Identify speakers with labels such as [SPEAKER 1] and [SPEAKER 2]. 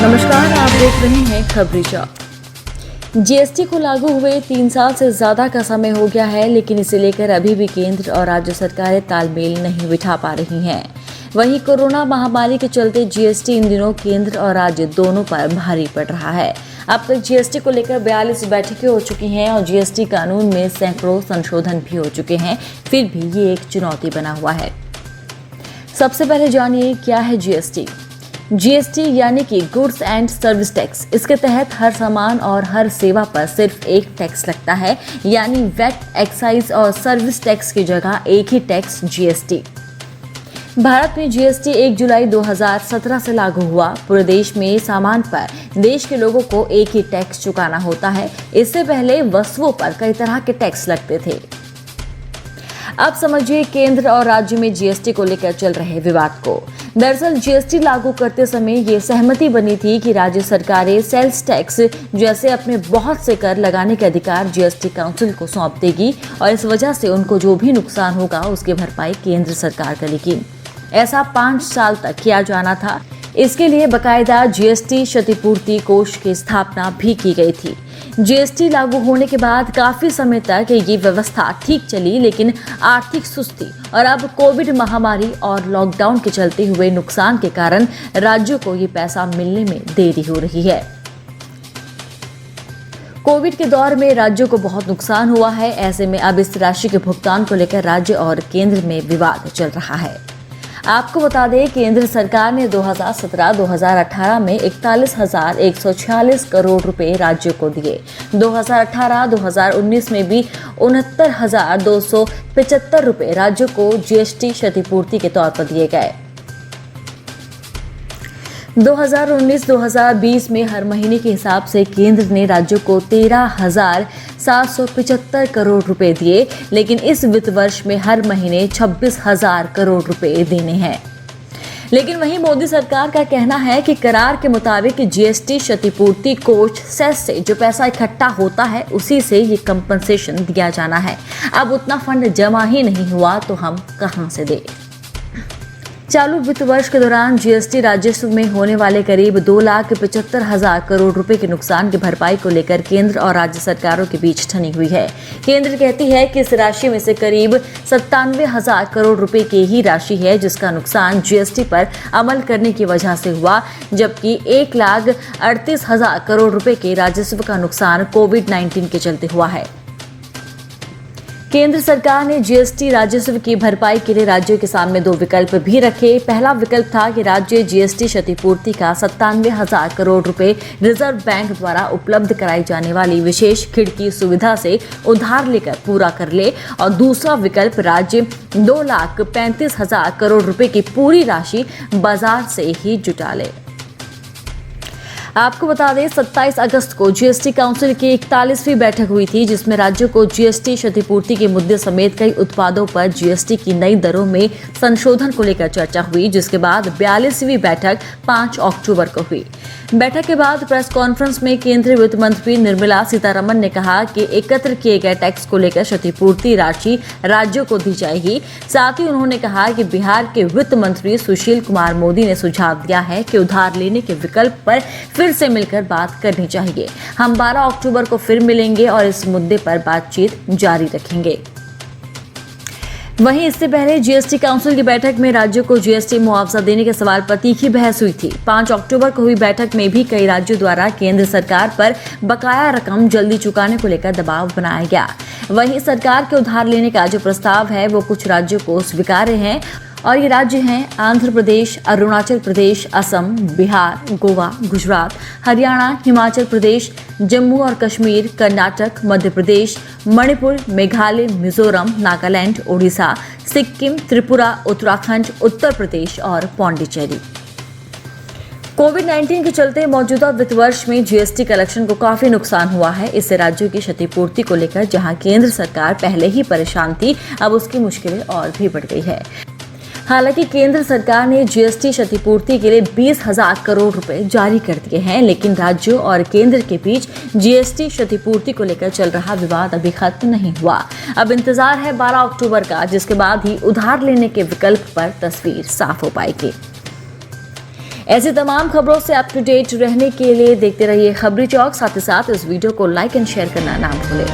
[SPEAKER 1] नमस्कार, आप देख रहे हैं खबरी चौक। जीएसटी को लागू हुए 3 साल से ज्यादा का समय हो गया है, लेकिन इसे लेकर अभी भी केंद्र और राज्य सरकारें तालमेल नहीं बिठा पा रही हैं। वहीं कोरोना महामारी के चलते जीएसटी इन दिनों केंद्र और राज्य दोनों पर भारी पड़ रहा है। अब तक जीएसटी को लेकर 42 बैठकें हो चुकी हैं और जीएसटी कानून में सैकड़ों संशोधन भी हो चुके हैं। फिर भी ये एक चुनौती बना हुआ है। सबसे पहले जानिए क्या है जीएसटी। जीएसटी यानी कि गुड्स एंड सर्विस टैक्स। इसके तहत हर सामान और हर सेवा पर सिर्फ एक टैक्स लगता है, यानी वैट, एक्साइज और सर्विस टैक्स की जगह एक ही टैक्स जीएसटी। भारत में जीएसटी 1 जुलाई 2017 से लागू हुआ। पूरे देश में सामान पर देश के लोगों को एक ही टैक्स चुकाना होता है। इससे पहले वस्तुओं पर कई तरह के टैक्स लगते थे। अब समझिए केंद्र और राज्य में जीएसटी को लेकर चल रहे विवाद को। दरअसल जीएसटी लागू करते समय ये सहमति बनी थी कि राज्य सरकारें सेल्स टैक्स जैसे अपने बहुत से कर लगाने के अधिकार जीएसटी काउंसिल को सौंप देगी और इस वजह से उनको जो भी नुकसान होगा उसकी भरपाई केंद्र सरकार करेगी। ऐसा 5 साल तक किया जाना था। इसके लिए बकायदा जीएसटी क्षतिपूर्ति कोष की स्थापना भी की गई थी। जीएसटी लागू होने के बाद काफी समय तक ये व्यवस्था ठीक चली, लेकिन आर्थिक सुस्ती और अब कोविड महामारी और लॉकडाउन के चलते हुए नुकसान के कारण राज्यों को ये पैसा मिलने में देरी हो रही है। कोविड के दौर में राज्यों को बहुत नुकसान हुआ है। ऐसे में अब इस राशि के भुगतान को लेकर राज्य और केंद्र में विवाद चल रहा है। आपको बता दें, केंद्र सरकार ने 2017-2018 में 41,146 करोड़ रुपए राज्यों को दिए। 2018-2019 में भी 69,275 रुपए राज्यों को जीएसटी क्षतिपूर्ति के तौर पर दिए गए। 2019-2020 में हर महीने के हिसाब से केंद्र ने राज्यों को 13,775 करोड़ रुपए दिए, लेकिन इस वित्त वर्ष में हर महीने 26,000 करोड़ रुपए देने हैं। लेकिन वहीं मोदी सरकार का कहना है कि करार के मुताबिक जीएसटी क्षतिपूर्ति कोष सेस से जो पैसा इकट्ठा होता है उसी से ये कंपनसेशन दिया जाना है। अब उतना फंड जमा ही नहीं हुआ तो हम कहां से दें। चालू वित्त वर्ष के दौरान जीएसटी राजस्व में होने वाले करीब 2,75,000 करोड़ रुपए के नुकसान की भरपाई को लेकर केंद्र और राज्य सरकारों के बीच ठनी हुई है। केंद्र कहती है कि इस राशि में से करीब 97,000 करोड़ रुपए की ही राशि है जिसका नुकसान जीएसटी पर अमल करने की वजह से हुआ, जबकि 1,38,000 करोड़ रुपए के राजस्व का नुकसान कोविड-19 के चलते हुआ है। केंद्र सरकार ने जीएसटी राजस्व की भरपाई के लिए राज्यों के सामने 2 विकल्प भी रखे। पहला विकल्प था कि राज्य जीएसटी क्षतिपूर्ति का 97,000 करोड़ रुपए रिजर्व बैंक द्वारा उपलब्ध कराई जाने वाली विशेष खिड़की सुविधा से उधार लेकर पूरा कर ले, और दूसरा विकल्प राज्य 2,35,000 करोड़ रुपए की पूरी राशि बाजार से ही जुटा ले। आपको बता दें, 27 अगस्त को जीएसटी काउंसिल की 41वीं बैठक हुई थी, जिसमें राज्यों को जीएसटी क्षतिपूर्ति के मुद्दे समेत कई उत्पादों पर जीएसटी की नई दरों में संशोधन को लेकर चर्चा हुई, जिसके बाद 42वीं बैठक 5 अक्टूबर को हुई। बैठक के बाद प्रेस कॉन्फ्रेंस में केंद्रीय वित्त मंत्री निर्मला सीतारमण ने कहा कि एकत्र किए गए टैक्स को लेकर क्षतिपूर्ति राशि राज्यों को दी जाएगी। साथ ही उन्होंने कहा कि बिहार के वित्त मंत्री सुशील कुमार मोदी ने सुझाव दिया है कि उधार लेने के विकल्प पर फिर से मिलकर बात करनी चाहिए। हम 12 अक्टूबर को फिर मिलेंगे और इस मुद्दे पर बातचीत जारी रखेंगे। वहीं इससे पहले जीएसटी काउंसिल की बैठक में राज्यों को जीएसटी मुआवजा देने के सवाल पर तीखी बहस हुई थी। 5 अक्टूबर को हुई बैठक में भी कई राज्यों द्वारा केंद्र सरकार पर बकाया रकम जल्दी चुकाने को लेकर दबाव बनाया गया। वहीं सरकार के उधार लेने का जो प्रस्ताव है वो कुछ राज्यों को स्वीकार्य है, और ये राज्य हैं आंध्र प्रदेश, अरुणाचल प्रदेश, असम, बिहार, गोवा, गुजरात, हरियाणा, हिमाचल प्रदेश, जम्मू और कश्मीर, कर्नाटक, मध्य प्रदेश, मणिपुर, मेघालय, मिजोरम, नागालैंड, ओडिशा, सिक्किम, त्रिपुरा, उत्तराखंड, उत्तर प्रदेश और पौंडीचेरी। कोविड-19 के चलते मौजूदा वित्त वर्ष में जीएसटी कलेक्शन को काफी नुकसान हुआ है। इससे राज्यों की क्षतिपूर्ति को लेकर जहां केंद्र सरकार पहले ही परेशान थी, अब उसकी मुश्किलें और भी बढ़ गई है। हालांकि केंद्र सरकार ने जीएसटी क्षतिपूर्ति के लिए 20,000 करोड़ रुपए जारी कर दिए हैं, लेकिन राज्यों और केंद्र के बीच जीएसटी क्षतिपूर्ति को लेकर चल रहा विवाद अभी खत्म नहीं हुआ। अब इंतजार है 12 अक्टूबर का, जिसके बाद ही उधार लेने के विकल्प पर तस्वीर साफ हो पाएगी। ऐसी तमाम खबरों से अप टू डेट रहने के लिए देखते रहिए खबरी चौक। साथ ही साथ इस वीडियो को लाइक एंड शेयर करना ना भूलें।